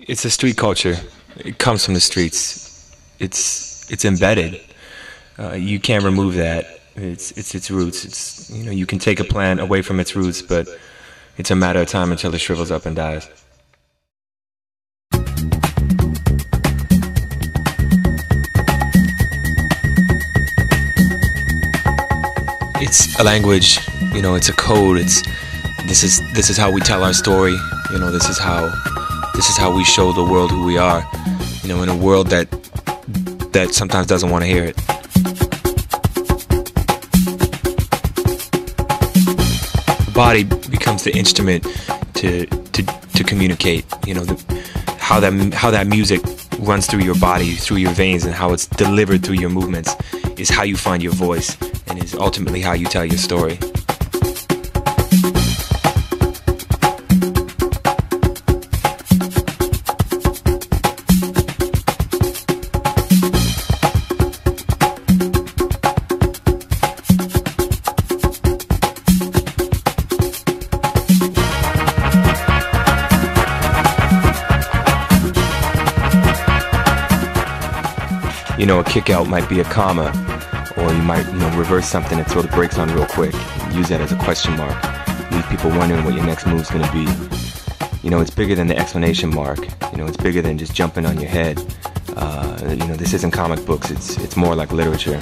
It's a street culture. It comes from the streets. It's embedded. You can't remove that. It's its roots. It's, you know, you can take a plant away from its roots, but it's a matter of time until it shrivels up and dies. It's a language, you know, it's a code. This is how we tell our story. You know, this is how we show the world who we are. You know, in a world that sometimes doesn't want to hear it. The body becomes the instrument to communicate. You know, how that music runs through your body, through your veins, and how it's delivered through your movements is how you find your voice, and is ultimately how you tell your story. You know, a kick out might be a comma, or you might, you know, reverse something and throw the brakes on real quick. Use that as a question mark. Leave people wondering what your next move's gonna be. You know, it's bigger than the exclamation mark. You know, it's bigger than just jumping on your head. You know, this isn't comic books. It's more like literature.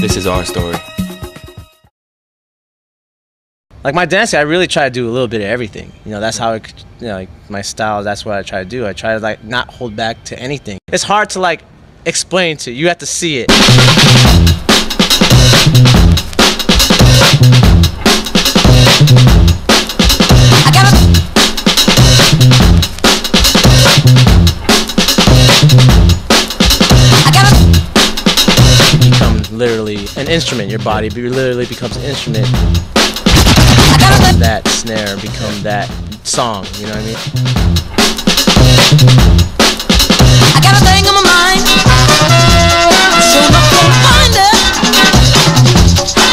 This is our story. Like my dancing, I really try to do a little bit of everything. You know, that's how it, you know, like my style, that's what I try to do. I try to like not hold back to anything. It's hard to like explain to you. You have to see it. You become literally an instrument. Your body literally becomes an instrument. That snare become that song, you know what I mean? I got a thing on my mind. I'm sure not gonna find it.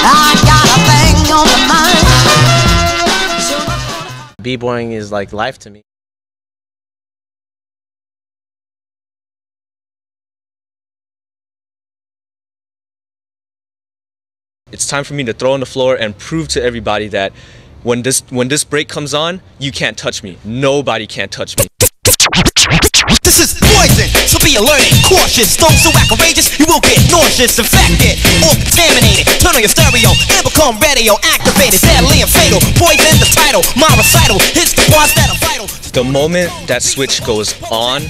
I got a thing on my mind. B-boying is like life to me. It's time for me to throw on the floor and prove to everybody that when this break comes on, you can't touch me. Nobody can touch me. This is poison, so be alert and cautious. Don't so outrageous, you will get nauseous, infected, or contaminated. Turn on your stereo and become radio activated. Deadly and fatal, poison the title. My recital hits the parts that are vital. The moment that switch goes on,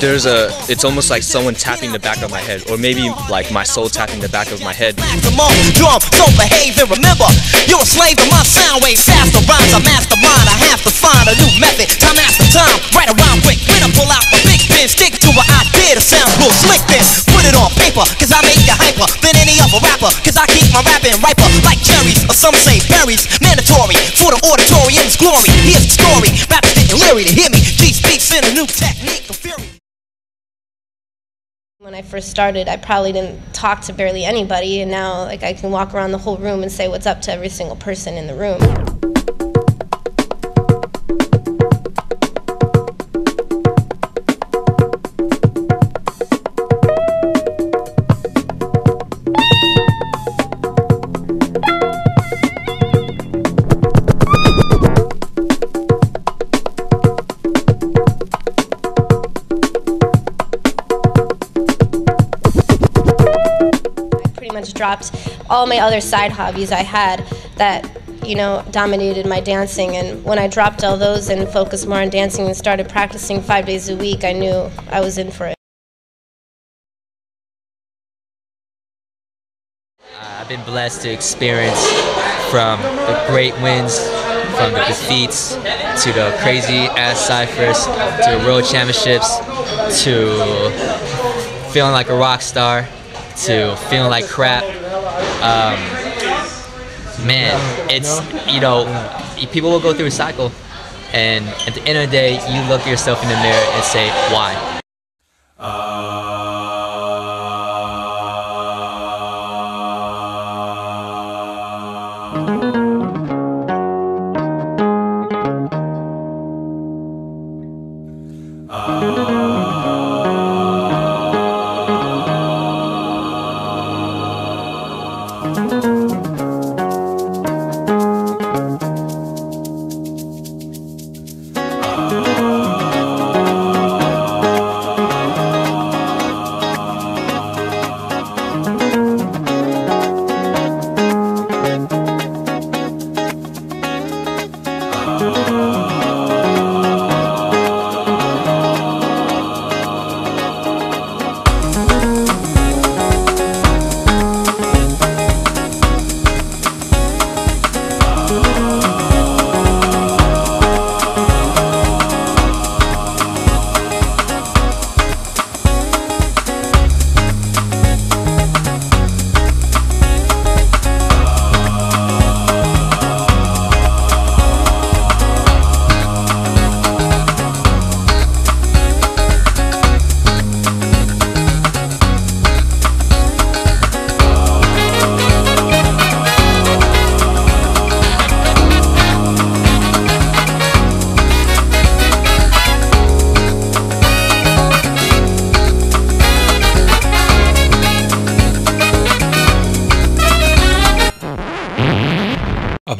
it's almost like someone tapping the back of my head, or maybe like my soul tapping the back of my head. Drum, don't behave and remember, you're a slave to my sound wave. Faster rhymes, I mastermind. I have to find a new method. Time after time, right around quick. When I pull out my big pen, stick to an idea that sounds real slick. Then put it on paper, cause I make you hyper than any other rapper. Cause I keep my rapping riper like cherries, or some say berries. Mandatory for the auditorium's glory. Here's the story, rappers getting leery to hear me. G speaks in a new technique of fury. When I first started, I probably didn't talk to barely anybody, and now like I can walk around the whole room and say what's up to every single person in the room. Dropped all my other side hobbies I had that, you know, dominated my dancing, and when I dropped all those and focused more on dancing and started practicing 5 days a week, I knew I was in for it. I've been blessed to experience from the great wins, from the defeats, to the crazy ass ciphers, to the world championships, to feeling like a rock star, to feeling like crap. Man, it's, you know, people will go through a cycle, and at the end of the day, you look yourself in the mirror and say, why?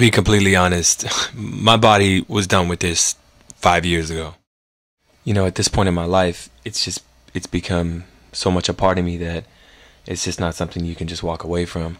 be completely honest, my body was done with this 5 years ago. You know, at this point in my life, it's become so much a part of me that it's just not something you can just walk away from.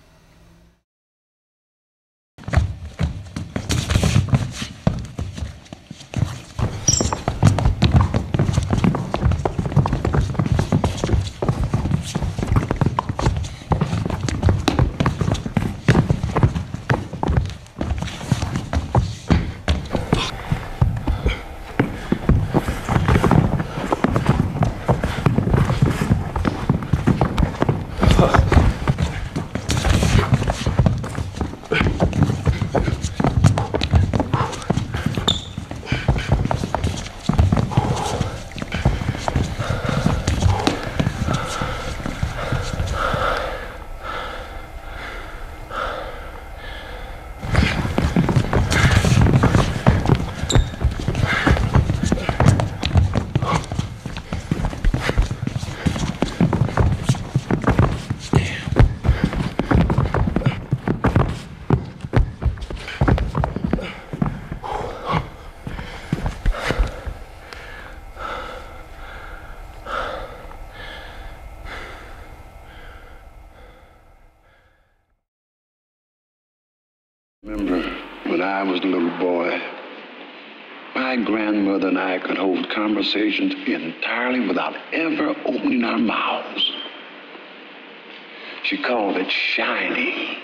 Remember when I was a little boy, my grandmother and I could hold conversations entirely without ever opening our mouths. She called it shining.